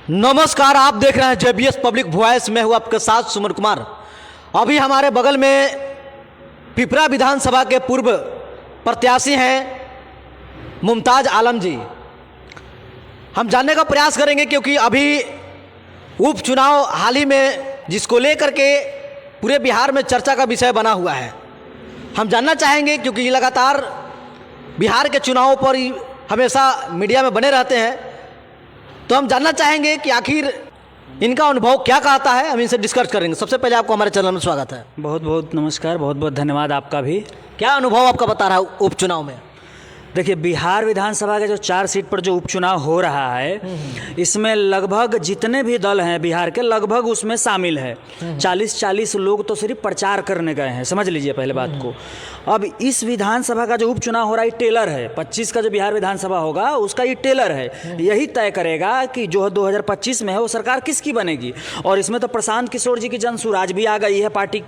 नमस्कार, आप देख रहे हैं जेबीएस पब्लिक वॉइस में हूँ आपके साथ सुमन कुमार। अभी हमारे बगल में पिपरा विधानसभा के पूर्व प्रत्याशी हैं मुमताज आलम जी। हम जानने का प्रयास करेंगे क्योंकि अभी उपचुनाव हाल ही में जिसको लेकर के पूरे बिहार में चर्चा का विषय बना हुआ है। हम जानना चाहेंगे क्योंकि ये लगातार बिहार के चुनावों पर ही हमेशा मीडिया में बने रहते हैं, तो हम जानना चाहेंगे कि आखिर इनका अनुभव क्या कहता है। हम इनसे डिस्कस करेंगे। सबसे पहले आपको हमारे चैनल में स्वागत है। बहुत बहुत नमस्कार, बहुत बहुत धन्यवाद आपका भी। क्या अनुभव आपका बता रहा है उपचुनाव में? देखिए, बिहार विधानसभा के जो 4 सीट पर जो उपचुनाव हो रहा है, इसमें लगभग जितने भी दल हैं बिहार के लगभग उसमें शामिल है। 40-40 लोग तो सिर्फ प्रचार करने गए हैं, समझ लीजिए पहले बात को। अब इस विधानसभा का जो उपचुनाव हो रहा है टेलर है। 25 का जो बिहार विधानसभा होगा उसका ये टेलर है। यही तय करेगा कि जो 2025 में है वो सरकार किसकी बनेगी। और इसमें तो प्रशांत किशोर जी की जनसुराज भी आ गई है पार्टी,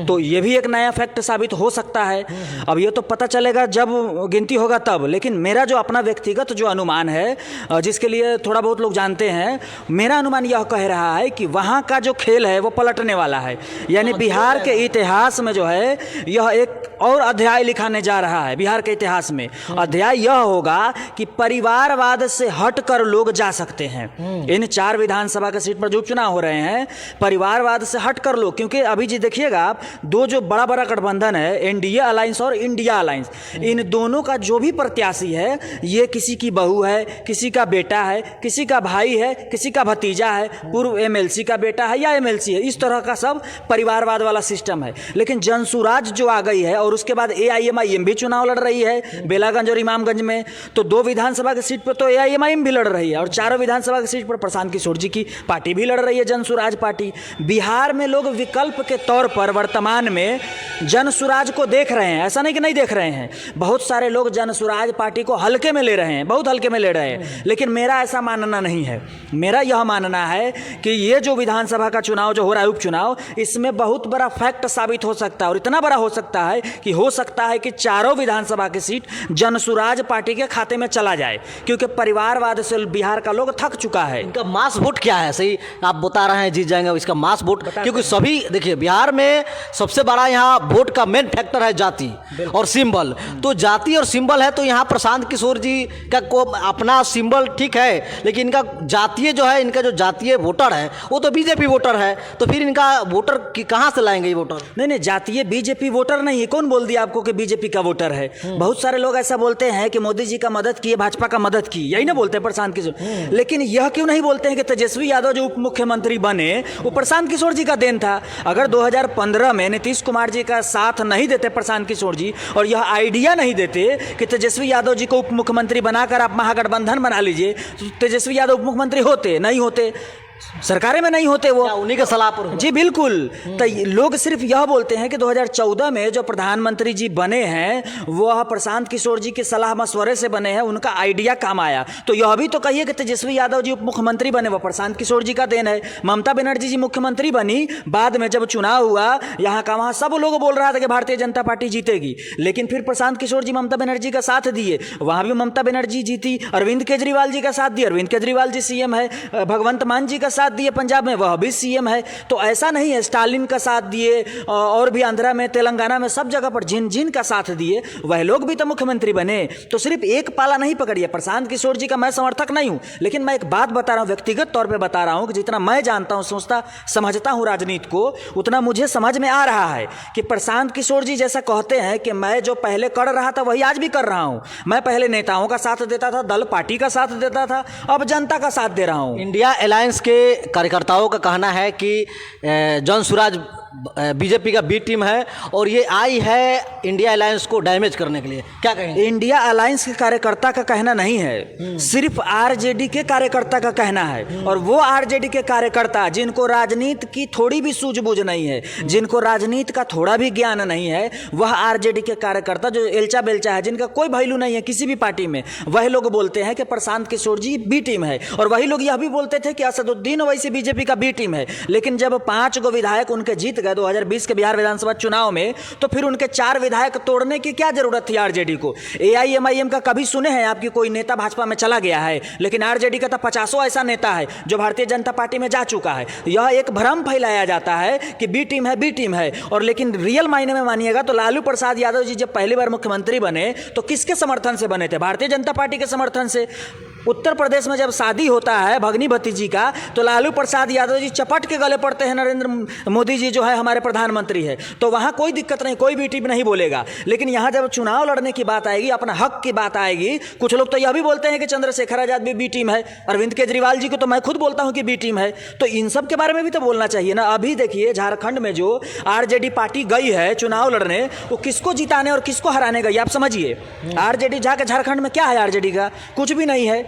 तो ये भी एक नया फैक्ट साबित हो सकता है। अब ये तो पता चलेगा जब गिनती होगा तब। लेकिन मेरा जो अपना व्यक्तिगत जो अनुमान है, जिसके लिए थोड़ा बहुत लोग जानते हैं, मेरा अनुमान यह कह रहा है कि वहाँ का जो खेल है वो पलटने वाला है। यानी बिहार के इतिहास में जो है यह एक और अध्याय लिखाने जा रहा है। बिहार के इतिहास में अध्याय यह होगा कि परिवारवाद से हटकर लोग जा सकते हैं। इन 4 विधानसभा के सीट पर जो उपचुनाव हो रहे हैं, परिवारवाद से हटकर लोग, क्योंकि अभी जी देखिएगा आप, दो जो बड़ा बड़ा गठबंधन है, एनडीए अलायंस और इंडिया अलायंस, इन दोनों का जो भी प्रत्याशी है, ये किसी की बहू है, किसी का बेटा है, किसी का भाई है, किसी का भतीजा है, पूर्व एमएलसी का बेटा है या एमएलसी है। इस तरह का सब परिवारवाद वाला सिस्टम है। लेकिन जनसुराज जो आ गई है, और उसके बाद एआईएमआईएम भी चुनाव लड़ रही है बेलागंज और इमामगंज में। तो 2 विधानसभा की सीट पर तो एआईएमआईएम भी लड़ रही है, और 4 विधानसभा की सीट पर प्रशांत किशोर जी की पार्टी भी लड़ रही है, जनसुराज पार्टी। बिहार में लोग विकल्प के तौर पर वर्तमान में जनसुराज को देख रहे हैं। ऐसा नहीं कि नहीं देख रहे हैं, बहुत सारे लोग जनसुराज पार्टी को हल्के में ले रहे हैं, बहुत हल्के में ले रहे हैं। लेकिन मेरा ऐसा मानना नहीं है। मेरा यह मानना है कि ये जो विधानसभा का चुनाव जो हो रहा है, उपचुनाव, इसमें बहुत बड़ा फैक्ट साबित हो सकता है। और इतना बड़ा हो सकता है कि कि चारों विधानसभा की सीट जनसुराज पार्टी के खाते में चला जाए, क्योंकि परिवारवाद से बिहार का लोग थक चुका है। इनका मास वोट क्या है? सही आप बता रहे हैं, जीत जाएंगे इसका मास वोट, क्योंकि सभी देखिए बिहार में सबसे बड़ा यहाँ वोट का मेन फैक्टर है जाति और सिंबल। तो जाति और सिंबल है, तो यहाँ प्रशांत किशोर जी का को अपना सिंबल ठीक है, लेकिन इनका जातीय जो है, इनका जो जातीय वोटर है वो तो बीजेपी वोटर है। तो फिर इनका वोटर कहाँ से लाएंगे ये वोटर? नहीं, जातीय बीजेपी वोटर नहीं है। कौन बोल दिया आपको कि बीजेपी का वोटर है? बहुत सारे लोग ऐसा बोलते हैं कि मोदी जी का मदद की, भाजपा का मदद की, यही ना बोलते हैं प्रशांत किशोर। लेकिन यह क्यों नहीं बोलते हैं कि तेजस्वी यादव जो उप मुख्यमंत्री बने वो प्रशांत किशोर जी का देन था? अगर 2015 में नीतीश कुमार जी का साथ नहीं देते प्रशांत किशोर जी, और यह आइडिया नहीं देते कि तेजस्वी यादव जी को उप मुख्यमंत्री बनाकर आप महागठबंधन बना लीजिए, तो तेजस्वी यादव उप मुख्यमंत्री होते नहीं होते, सरकारें में नहीं होते, वो उन्हीं के सलाह पर। जी बिल्कुल। तो लोग सिर्फ यह बोलते हैं कि 2014 में जो प्रधानमंत्री जी बने हैं वह प्रशांत किशोर जी के सलाह मशवरे से बने हैं, उनका आइडिया काम आया। तो यह भी तो कहिए कि तेजस्वी यादव जी उप मुख्यमंत्री बने, वह प्रशांत किशोर जी का देन है। ममता बनर्जी जी मुख्यमंत्री बनी, बाद में जब चुनाव हुआ यहाँ का वहाँ सब लोग बोल रहा था कि भारतीय जनता पार्टी जीतेगी, लेकिन फिर प्रशांत किशोर जी ममता बनर्जी का साथ दिए, वहाँ भी ममता बनर्जी जीती। अरविंद केजरीवाल जी का साथ दिए, अरविंद केजरीवाल जी सीएम है। भगवंत मान जी का साथ दिए पंजाब में, वह भी सीएम है। तो ऐसा नहीं है, स्टालिन का साथ दिए, और भी आंध्रा में, तेलंगाना में, सब जगह पर जिन जिन का साथ दिए वह लोग भी तो मुख्यमंत्री बने। तो सिर्फ एक पाला नहीं पकड़िए। प्रशांत किशोर जी का मैं समर्थक नहीं हूं, लेकिन मैं एक बात बता रहा हूं, व्यक्तिगत तौर पे बता रहा हूं कि जितना मैं जानता हूं, सोचता समझता हूं राजनीति को, उतना मुझे समझ में आ रहा है कि प्रशांत किशोर जी जैसा कहते हैं कि मैं जो पहले कर रहा था वही आज भी कर रहा हूं। मैं पहले नेताओं का साथ देता था, दल पार्टी का साथ देता था, अब जनता का साथ दे रहा हूं। इंडिया अलायंस के कार्यकर्ताओं का कहना है कि जनसुराज बीजेपी का बी टीम है और ये आई है इंडिया अलायंस को डैमेज करने के लिए। क्या कहेंगे? इंडिया अलायंस के कार्यकर्ता का कहना नहीं है, सिर्फ आरजेडी के कार्यकर्ता का कहना है। और वो आरजेडी के कार्यकर्ता जिनको राजनीति की थोड़ी भी सूझबूझ नहीं है, जिनको राजनीति का थोड़ा भी ज्ञान नहीं है, वह आरजेडी के कार्यकर्ता जो एल्चा बेल्चा है, जिनका कोई वैल्यू नहीं है किसी भी पार्टी में, वह लोग बोलते हैं कि Prashant Kishor G B team है। और वही लोग यह भी बोलते थे कि असदुद्दीन ओवैसी बीजेपी का बी टीम है। लेकिन जब 5 गो विधायक उनके जीत गए 2020 के बिहार विधानसभा चुनाव में, तो फिर उनके 4 विधायक तोड़ने की क्या जरूरत थी आरजेडी को? एआईएमआईएम का कभी सुने हैं आपकी कोई नेता भाजपा में चला गया है? लेकिन आरजेडी का तो 50 ऐसा नेता है जो भारतीय जनता पार्टी में जा चुका है। यह एक भ्रम फैलाया जाता है कि बी टीम है, और लेकिन रियल मायने में मानिएगा तो लालू प्रसाद यादव जी जब पहली बार मुख्यमंत्री बने तो किसके समर्थन से बने थे? भारतीय जनता पार्टी के समर्थन से। उत्तर प्रदेश में जब शादी होता है भगनी भतीजी का तो लालू प्रसाद यादव जी चपट के गले पड़ते हैं, नरेंद्र मोदी जी जो है हमारे प्रधानमंत्री है, तो वहाँ कोई दिक्कत नहीं, कोई भी टीम नहीं बोलेगा। लेकिन यहाँ जब चुनाव लड़ने की बात आएगी, अपना हक की बात आएगी, कुछ लोग तो यह भी बोलते हैं कि चंद्रशेखर आजाद भी बी टीम है, अरविंद केजरीवाल जी को तो मैं खुद बोलता हूँ कि बी टीम है। तो इन सब के बारे में भी तो बोलना चाहिए ना। अभी देखिए झारखंड में जो आरजेडी पार्टी गई है चुनाव लड़ने, वो किसको जिताने और किसको हराने गई आप समझिए। आरजेडी जाके झारखंड में क्या है? आरजेडी का कुछ भी नहीं है।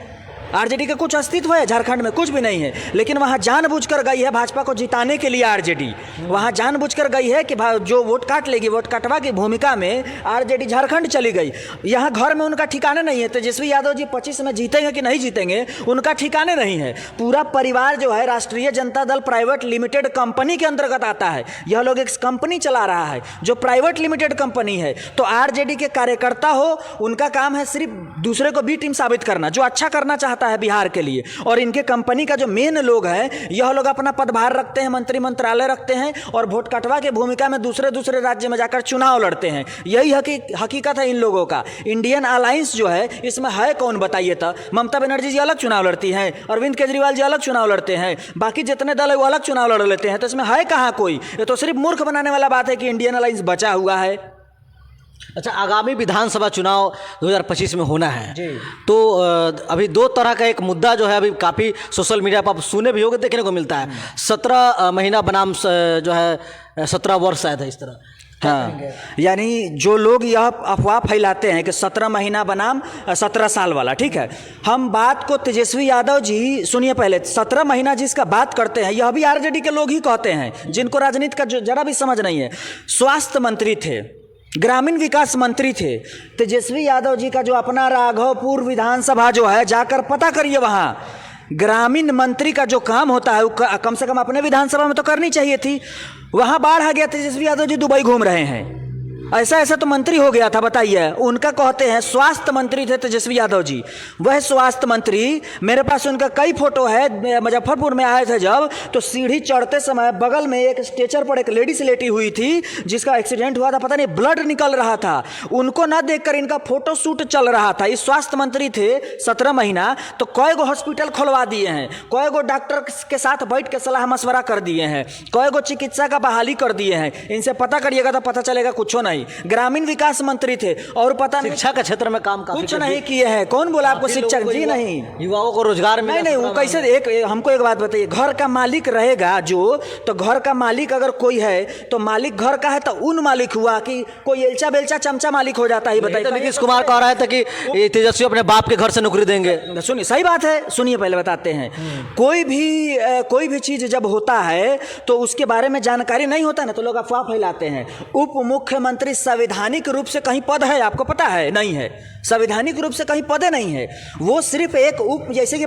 आरजेडी का कुछ अस्तित्व है झारखंड में? कुछ भी नहीं है। लेकिन वहाँ जानबूझकर गई है भाजपा को जिताने के लिए आरजेडी, वहाँ जानबूझकर गई है कि जो वोट काट लेगी, वोट काटवा की भूमिका में आरजेडी झारखंड चली गई। यहाँ घर में उनका ठिकाने नहीं है। तेजस्वी यादव जी 25 में जीतेंगे कि नहीं जीतेंगे उनका ठिकाने नहीं है। पूरा परिवार जो है राष्ट्रीय Janata Dal private limited company के अंतर्गत आता है। यह लोग एक कंपनी चला रहा है जो प्राइवेट लिमिटेड कंपनी है। तो आरजेडी के कार्यकर्ता हो, उनका काम है सिर्फ दूसरे को बी टीम साबित करना, जो अच्छा करना चाहता है बिहार के लिए। और इनके कंपनी का जो मेन लोग हैं, यह लोग अपना पदभार रखते हैं, मंत्री मंत्रालय रखते हैं और वोट कटवा के भूमिका में दूसरे राज्य में जाकर चुनाव लड़ते हैं। यही हकीकत है इन लोगों का। इंडियन अलायंस जो है इसमें है कौन बताइए तो? ममता बनर्जी जी अलग चुनाव लड़ती हैं, अरविंद केजरीवाल जी अलग चुनाव लड़ते हैं, बाकी जितने दल है वो अलग चुनाव लड़ लेते हैं। तो इसमें है कहाँ कोई? ये तो सिर्फ मूर्ख बनाने वाला बात है कि इंडियन अलायंस बचा हुआ है। अच्छा, आगामी विधानसभा चुनाव 2025 में होना है जी। तो अभी 2 तरह का एक मुद्दा जो है अभी काफ़ी सोशल मीडिया पर आप सुने भी होंगे, देखने को मिलता है। 17 महीना बनाम जो है 17 वर्ष शायद है, इस तरह। हाँ, यानी जो लोग यह अफवाह फैलाते हैं कि 17 महीना बनाम 17 साल वाला, ठीक है। हम बात को तेजस्वी यादव जी सुनिए पहले। 17 महीना जिसका बात करते हैं यह भी आरजेडी के लोग ही कहते हैं, जिनको राजनीति का जरा भी समझ नहीं है। स्वास्थ्य मंत्री थे, ग्रामीण विकास मंत्री थे तेजस्वी यादव जी का। जो अपना राघवपुर विधानसभा जो है जाकर पता करिए, वहाँ ग्रामीण मंत्री का जो काम होता है वो कम से कम अपने विधानसभा में तो करनी चाहिए थी। वहाँ बाढ़ आ गया, तेजस्वी यादव जी दुबई घूम रहे हैं। ऐसा तो मंत्री हो गया था, बताइए। उनका कहते हैं स्वास्थ्य मंत्री थे तेजस्वी यादव जी। वह स्वास्थ्य मंत्री, मेरे पास उनका कई फोटो है। मुजफ्फरपुर में आए थे जब, तो सीढ़ी चढ़ते समय बगल में एक स्ट्रेचर पर एक लेडीज लेटी हुई थी जिसका एक्सीडेंट हुआ था, पता नहीं ब्लड निकल रहा था। उनको न देखकर इनका फोटो शूट चल रहा था। इस स्वास्थ्य मंत्री थे 17 महीना, तो कई गो हॉस्पिटल खुलवा दिए हैं, कई गो डॉक्टर के साथ बैठ के सलाह मशवरा कर दिए हैं, कई गो चिकित्सा का बहाली कर दिए हैं। इनसे पता करिएगा तो पता चलेगा कुछ नहीं। ग्रामीण विकास मंत्री थे और पता नहीं शिक्षा के क्षेत्र में काम कुछ नहीं किए हैं। कौन बोला आपको शिक्षक जी? नहीं, युवाओं को रोजगार मिला। नहीं, वो कैसे? हमको एक बात बताइए, घर का मालिक रहेगा जो, तो घर का मालिक अगर कोई है तो मालिक घर का है, तो उन मालिक हुआ कि कोई एलचा बेलचा चमचा मालिक हो जाता है? बताइए। नीतीश कुमार कह रहा था कि तेजस्वी अपने बाप के घर से नौकरी देंगे। सुनिए, सही बात है, सुनिए पहले बताते हैं। कोई भी चीज जब होता है तो उसके बारे में जानकारी नहीं होता ना, तो लोग अफवाह फैलाते हैं। उप मुख्यमंत्री संवैधानिक रूप से कहीं पद है, आपको पता है? नहीं है। संवैधानिक रूप से कहीं पद नहीं है। वो सिर्फ एक जैसे कि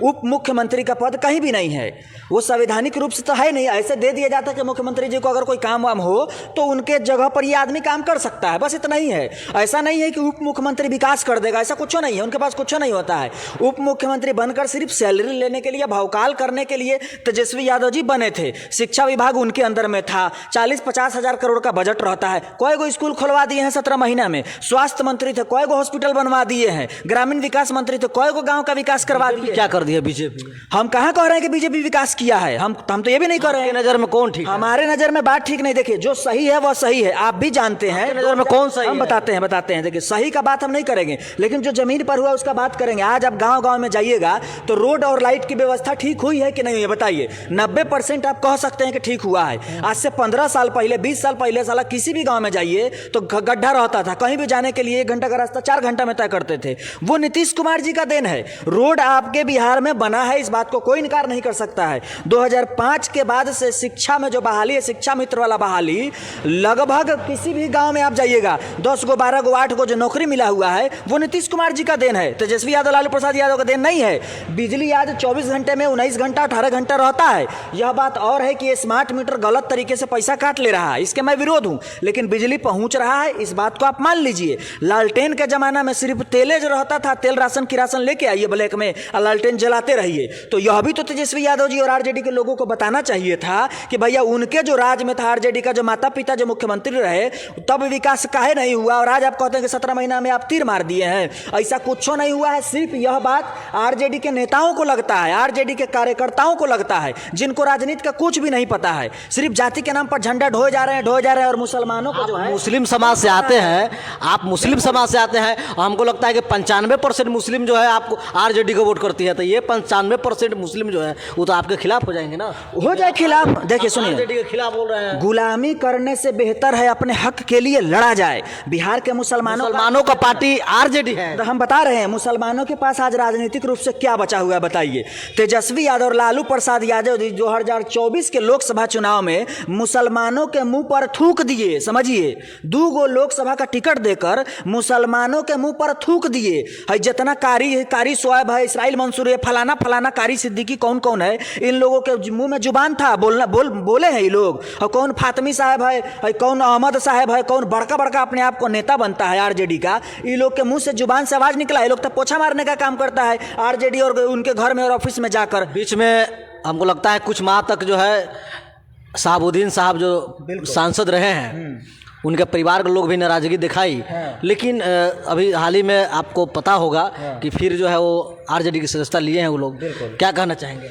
उप मुख्यमंत्री का पद कहीं भी नहीं है। वो संवैधानिक रूप से तो है नहीं। ऐसे दे दिया जाता है कि मुख्यमंत्री जी को अगर कोई काम वाम हो तो उनके जगह पर ये आदमी काम कर सकता है, बस इतना ही है। ऐसा नहीं है कि उप मुख्यमंत्री विकास कर देगा, ऐसा कुछ नहीं है। उनके पास कुछ नहीं होता है। उप मुख्यमंत्री बनकर सिर्फ सैलरी लेने के लिए, भौकाल करने के लिए तेजस्वी यादव जी बने थे। शिक्षा विभाग उनके अंदर में था, 40-50 हजार करोड़ का बजट रहता है। कई गो स्कूल खुलवा दिए हैं 17 महीना में। स्वास्थ्य मंत्री थे, कई गो हॉस्पिटल बनवा दिए हैं। ग्रामीण विकास मंत्री थे, कई गो गांव का विकास करवा दिए। क्या कर दिया बीजेपी? हम कहां कह रहे हैं कि बीजेपी विकास किया है? हम तो ये भी नहीं कर रहे हैं। नजर में कौन ठीक है? हमारे नजर में बात ठीक नहीं। देखिए, जो सही है वह सही है, आप भी जानते हैं। नजर में कौन सही? हम बताते हैं। देखिए, सही का बात हम नहीं करेंगे, लेकिन जो जमीन पर हुआ उसका बात करेंगे। आज आप गांव में जाइएगा तो रोड और लाइट की व्यवस्था ठीक हुई है कि नहीं हुई है? बताइए। 90% आप कह सकते हैं कि ठीक हुआ है। आज से 15 साल पहले, 20 साल साल पहले साला किसी भी गांव में जाइए तो गड्ढा रहता था, कहीं भी जाने के लिए 1 घंटा का रास्ता 4 घंटा में तय करते थे। वो नीतीश कुमार जी का देन है। रोड आपके बिहार में बना है, इस बात को कोई इनकार नहीं कर सकता है। 2005 के बाद से शिक्षा में जो बहाली है, शिक्षा मित्र वाला बहाली, लगभग किसी भी गांव में आप जाइएगा 10 गो 12 गो 8 गो जो नौकरी मिला हुआ है वो नीतीश कुमार जी का देन है, तेजस्वी यादव लालू प्रसाद यादव का देन नहीं है। बिजली आज 24 घंटे में 19 घंटा 18 घंटा रहता है। यह बात और है कि ये स्मार्ट मीटर गलत तरीके से पैसा काट ले रहा है, इसके मैं विरोध हूं, लेकिन बिजली पहुंच रहा है, इस बात को आप मान लीजिए। लालटेन के जमाना में सिर्फ तेले जो रहता था, तेल राशन किरासन लेके आइए ब्लैक में और लालटेन जलाते रहिए। तो यह भी तो तेजस्वी यादव जी और आरजेडी के लोगों को बताना चाहिए था कि भैया उनके जो राज में था, आरजेडी का जो माता पिता जो मुख्यमंत्री रहे, तब विकास काहे नहीं हुआ, और आज आप कहते हैं कि 17 महीना में आप तीर मार दिए हैं। ऐसा कुछ नहीं हुआ है। सिर्फ यह बात आरजेडी के नेताओं को लगता है, आरजेडी के कार्यकर्ताओं को लगता है, जिनको राजनीति का कुछ भी नहीं पता है। सिर्फ जाति के नाम पर झंडा ढोए जा रहे हैं और मुसलमानों को जो है, मुस्लिम समाज से आते हैं, आप मुस्लिम समाज से आते हैं, हमको लगता है कि 95% मुस्लिम जो है आपको आरजेडी को वोट करती है, तो ये 95% मुस्लिम जो है वो तो आपके खिलाफ हो जाएंगे ना। हो जाए खिलाफ। देखिए सुनिए, आरजेडी के खिलाफ बोल रहे हैं। गुलामी करने से बेहतर है अपने हक के लिए लड़ा जाए। बिहार के मुसलमानों का पार्टी आरजेडी है। तो हम बता रहे हैं मुसलमानों के पास आज राजनीतिक रूप से क्या बचा हुआ है बताइए। तेजस्वी यादव और लालू प्रसाद यादव जी 2024 के लोकसभा चुनाव में मुसलमानों के मुंह पर थूक दिए, समझिए, 2 गो लोकसभा का टिकट देकर मुसलमानों के मुंह पर थूक दिए। है जितना कारी शोएब है, इसराइल मंसूर है, फलाना फलाना कारी सिद्दीकी कौन कौन है, इन लोगों के मुंह में जुबान था, बोले हैं ये लोग। और कौन फातमी साहब है, कौन अहमद साहब है, कौन बड़का बड़का अपने आप को नेता बनता है आरजेडी का, ये लोग के मुंह से जुबान से आवाज निकला है। लोग तो पोछा मारने का काम करता है आरजेडी और उनके घर में और ऑफिस में जाकर। बीच में हमको लगता है कुछ माह तक जो है शहाबुद्दीन साहब जो सांसद रहे हैं, उनके परिवार के लोग भी नाराजगी दिखाई, लेकिन अभी हाल ही में आपको पता होगा कि फिर जो है वो आरजेडी की सदस्यता लिए हैं वो लोग। क्या कहना चाहेंगे?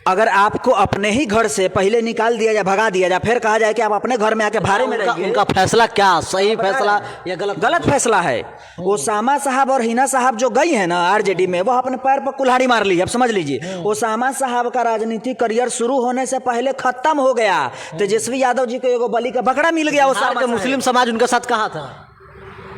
अगर आपको अपने ही घर से पहले निकाल दिया जाए, भगा दिया जाए, फिर कहा जाए कि आप अपने घर में आके भाड़े में रहिए, उनका फैसला क्या सही फैसला या गलत फैसला है? ओसामा साहब और हिना साहब जो गई है ना आरजेडी में, वो अपने पैर पर कुल्हाड़ी मार ली। अब समझ लीजिए, ओसामा साहब का राजनीतिक करियर शुरू होने से पहले खत्म हो गया। तेजस्वी यादव जी को एगो बलि का बकरा मिल गया। ओसामा मुस्लिम समाज उनके साथ कहाँ था?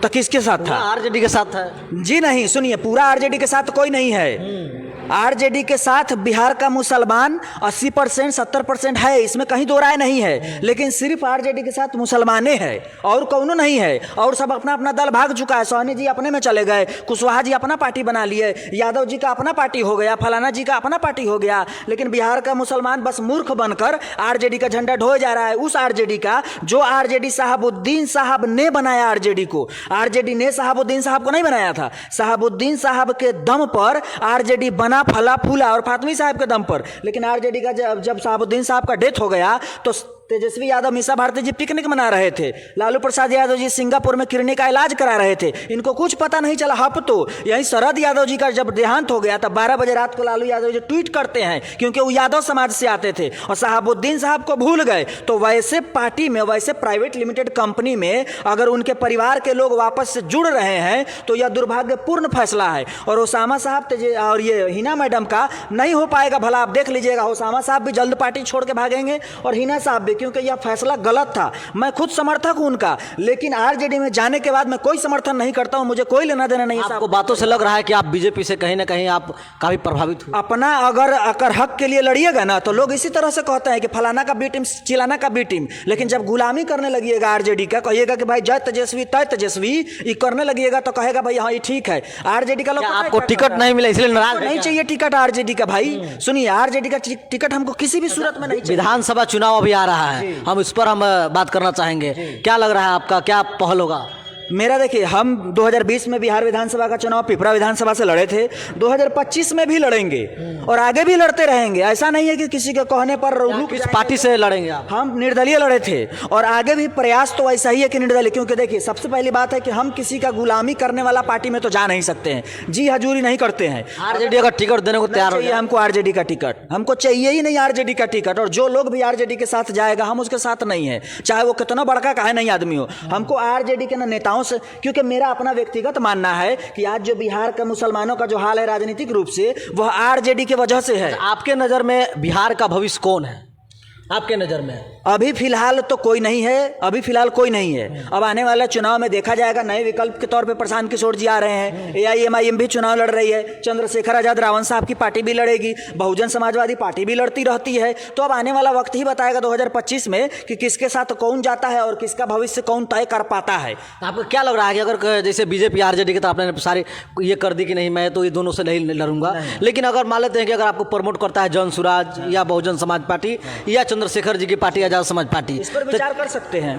तो किसके साथ था? आरजेडी के साथ था जी। नहीं, सुनिए, पूरा आरजेडी के साथ कोई नहीं है। आरजेडी के साथ बिहार का मुसलमान 80% 70% है, इसमें कहीं दो राय नहीं है, लेकिन सिर्फ आरजेडी के साथ मुसलमाने हैं और कौनो नहीं है। और सब अपना अपना दल भाग चुका है। सोनी जी अपने में चले गए, कुशवाहा जी अपना पार्टी बना लिए, यादव जी का अपना पार्टी हो गया, फलाना जी का अपना पार्टी हो गया, लेकिन बिहार का मुसलमान बस मूर्ख बनकर आरजेडी का झंडा ढोए जा रहा है। उस आरजेडी का जो आरजेडी शहाबुद्दीन साहब ने बनाया, आरजेडी को, आरजेडी ने शहाबुद्दीन साहब को नहीं बनाया था। शहाबुद्दीन साहब के दम पर आरजेडी बना, फला फूला, और फातमी साहब के दम पर। लेकिन आरजेडी का जब शहाबुद्दीन साहब का डेथ हो गया तो तेजस्वी यादव मीसा भारती जी पिकनिक मना रहे थे, लालू प्रसाद यादव जी सिंगापुर में किडनी का इलाज करा रहे थे, इनको कुछ पता नहीं चला। हप तो यही शरद यादव जी का जब देहांत हो गया तब 12 बजे रात को लालू यादव जी ट्वीट करते हैं, क्योंकि वो यादव समाज से आते थे और शहाबुद्दीन साहब को भूल गए। तो वैसे पार्टी में, वैसे प्राइवेट लिमिटेड कंपनी में अगर उनके परिवार के लोग वापस से जुड़ रहे हैं तो यह दुर्भाग्यपूर्ण फैसला है। और ओसामा साहब और ये हिना मैडम का नहीं हो पाएगा। भला आप देख लीजिएगा, ओसामा साहब भी जल्द पार्टी छोड़ के भागेंगे और हिना साहब भी, क्योंकि यह फैसला गलत था। मैं खुद समर्थक हूं उनका, लेकिन आरजेडी में जाने के बाद मैं कोई समर्थन नहीं करता हूं, मुझे कोई लेना देना नहीं है। आपको बातों से लग रहा है कि आप बीजेपी से कहीं ना कहीं आप काफी प्रभावित हुए। अपना अगर हक के लिए लड़िएगा ना तो लोग इसी तरह से कहते हैं कि फलाना का बी टीम, चिलाना का बी टीम, लेकिन जब गुलामी करने लगिएगा आरजेडी का, कहिएगा कि भाई जय तेजस्वी तय तेजस्वी, ये करने लगिएगा तो कहेगा भाई हाँ ये ठीक है। आरजेडी का लोग, आपको टिकट नहीं मिला इसलिए नाराज नहीं चाहिए टिकट आरजेडी का। भाई सुनिए, आरजेडी का टिकट हमको किसी भी सूरत में नहीं चाहिए। विधानसभा चुनाव अभी आ रहा है, हम इस पर हम बात करना चाहेंगे। क्या लग रहा है आपका, क्या पहल होगा? मेरा देखिए, हम 2020 में बिहार विधानसभा का चुनाव पिपरा विधानसभा से लड़े थे, 2025 में भी लड़ेंगे और आगे भी लड़ते रहेंगे। ऐसा नहीं है कि किसी के कहने पर किस पार्टी से लड़ेंगे आप? हम निर्दलीय लड़े थे और आगे भी प्रयास तो ऐसा ही है कि निर्दलीय, क्योंकि देखिए सबसे पहली बात है कि हम किसी का गुलामी करने वाला पार्टी में तो जा नहीं सकते हैं, जी हजूरी नहीं करते हैं। आरजेडी का टिकट देने को तैयार हो जाए, हमको आरजेडी का टिकट, हमको चाहिए ही नहीं आरजेडी का टिकट। और जो लोग भी आरजेडी के साथ जाएगा हम उसके साथ नहीं है, चाहे वो कितना बड़का काहे नहीं आदमी हो। हमको आरजेडी के नेताओं से, क्योंकि मेरा अपना व्यक्तिगत मानना है कि आज जो बिहार के मुसलमानों का जो हाल है राजनीतिक रूप से, वह आरजेडी की वजह से है। आपके नजर में बिहार का भविष्य कौन है? आपके नज़र में? अभी फिलहाल तो कोई नहीं है, अभी फिलहाल कोई नहीं है। अब आने वाला चुनाव में देखा जाएगा। नए विकल्प के तौर पे प्रशांत किशोर जी आ रहे हैं, AIMIM भी चुनाव लड़ रही है, चंद्रशेखर आजाद रावण साहब की पार्टी भी लड़ेगी, बहुजन समाजवादी पार्टी भी लड़ती रहती है। तो अब आने वाला वक्त ही बताएगा 2025 में कि किसके साथ कौन जाता है और किसका भविष्य कौन तय कर पाता है। तो आपको क्या लग रहा है कि अगर जैसे बीजेपी RJD के तो आपने सारे ये कर दी कि नहीं मैं तो ये दोनों से नहीं लड़ूंगा, लेकिन अगर मान लेते हैं कि अगर आपको प्रमोट करता है जन सुराज या बहुजन समाज पार्टी या चंद्रशेखर जी की पार्टी आजाद समाज पार्टी, इस पर विचार कर सकते हैं,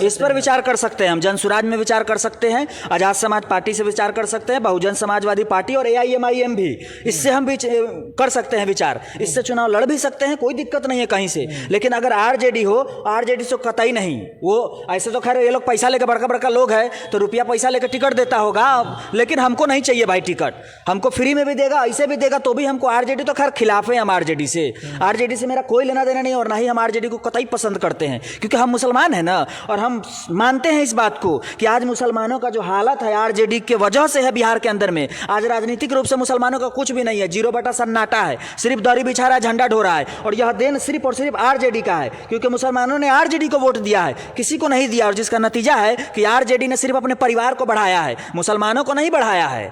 इस पर विचार कर सकते हैं। हम जन सुराज में विचार कर सकते हैं, आजाद समाज पार्टी से विचार कर सकते हैं, बहुजन समाजवादी पार्टी और AIMIM भी, इससे हम भी कर सकते हैं विचार। इससे चुनाव लड़ भी सकते हैं, कोई दिक्कत नहीं है कहीं से। लेकिन अगर RJD हो, RJD से कतई नहीं। वो ऐसे तो खैर ये लोग पैसा लेकर, बड़का बड़का लोग है तो रुपया पैसा लेकर टिकट देता होगा, लेकिन हमको नहीं चाहिए भाई टिकट। हमको फ्री में भी देगा, ऐसे भी देगा तो भी हमको RJD तो खैर खिलाफ है। हम RJD से मेरा कोई लेना देना नहीं और ना ही हम RJD को कतई पसंद करते हैं, क्योंकि हम मुसलमान हैं ना, और हम मानते हैं इस बात को कि आज मुसलमानों का जो हालत है RJD के वजह से है बिहार के अंदर में। आज राजनीतिक रूप से मुसलमानों का कुछ भी नहीं है, 0 सन्नाटा है, सिर्फ दौरी बिछा रहा है, झंडा ढो रहा है, और यह देन सिर्फ और सिर्फ RJD का है, क्योंकि मुसलमानों ने RJD को वोट दिया है, किसी को नहीं दिया। और जिसका नतीजा है कि RJD ने सिर्फ अपने परिवार को बढ़ाया है, मुसलमानों को नहीं बढ़ाया है।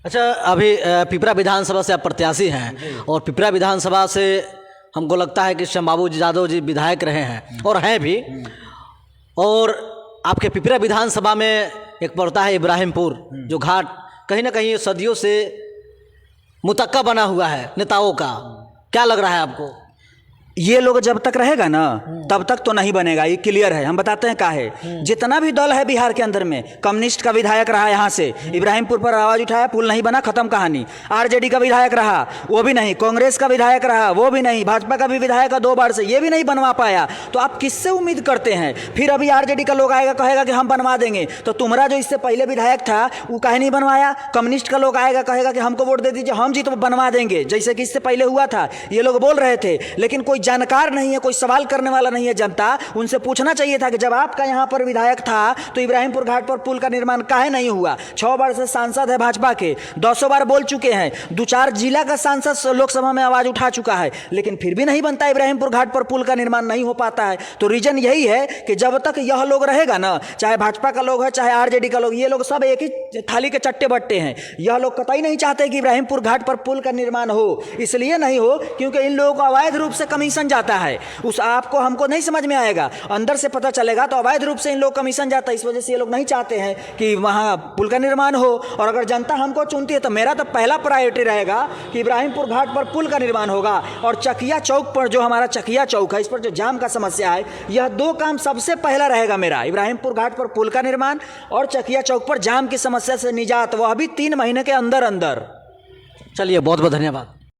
अच्छा, अभी पिपरा विधानसभा से आप प्रत्याशी हैं और पिपरा विधानसभा से हमको लगता है कि शंबाबू यादव जी विधायक रहे हैं और हैं भी, और आपके पिपरा विधानसभा में एक पड़ता है इब्राहिमपुर, जो घाट कहीं ना कहीं सदियों से मुतक्का बना हुआ है नेताओं का। क्या लग रहा है आपको? ये लोग जब तक रहेगा ना तब तक तो नहीं बनेगा, ये क्लियर है। हम बताते हैं क्या है। जितना भी दल है बिहार के अंदर में, कम्युनिस्ट का विधायक रहा यहाँ से, इब्राहिमपुर पर आवाज उठाया, पुल नहीं बना, खत्म कहानी। RJD का विधायक रहा, वो भी नहीं। कांग्रेस का विधायक रहा, वो भी नहीं। भाजपा का भी विधायक 2 बार से, ये भी नहीं बनवा पाया। तो आप किससे उम्मीद करते हैं? फिर अभी RJD का लोग आएगा, कहेगा कि हम बनवा देंगे, तो तुम्हारा जो इससे पहले विधायक था वो काहे नहीं बनवाया? कम्युनिस्ट का लोग आएगा, कहेगा कि हमको वोट दे दीजिए, हम जी तो बनवा देंगे, जैसे कि इससे पहले हुआ था। ये लोग बोल रहे थे, लेकिन कोई जानकार नहीं है, कोई सवाल करने वाला नहीं है। जनता उनसे पूछना चाहिए था कि जब आपका यहां पर विधायक था तो इब्राहिमपुर घाट पर पुल का निर्माण काहे नहीं हुआ? 6 बार से सांसद है भाजपा के, 200 बार बोल चुके हैं, 2-4 जिला का सांसद लोकसभा में आवाज उठा चुका है, लेकिन फिर भी नहीं बनता। इब्राहिमपुर घाट पर पुल का निर्माण नहीं हो पाता है। तो रीजन यही है कि जब तक यह लोग रहेगा ना, चाहे भाजपा का लोग है चाहे RJD का लोग, ये लोग सब एक ही थाली के चट्टे बट्टे हैं। यह लोग कतई नहीं चाहते कि इब्राहिमपुर घाट पर पुल का निर्माण हो। इसलिए नहीं हो क्योंकि इन लोगों को अवैध रूप से कमीशन जाता है। उस आपको हमको नहीं समझ में आएगा, अंदर से पता चलेगा तो अवैध रूप से इन लोग कमीशन जाता है। इस वजह से ये लोग नहीं चाहते हैं कि वहाँ पुल का निर्माण हो। और अगर जनता हमको चुनती है तो मेरा तो पहला प्रायोरिटी रहेगा कि इब्राहिमपुर घाट पर पुल का निर्माण होगा, और चकिया चौक पर जो हमारा चकिया चौक है, इस पर जो जाम का समस्या है, यह 2 काम सबसे पहला रहेगा मेरा। इब्राहिमपुर घाट पर पुल का निर्माण और चकिया चौक पर जाम की समस्या से निजात, वह भी 3 महीने के अंदर अंदर। चलिए, बहुत बहुत धन्यवाद।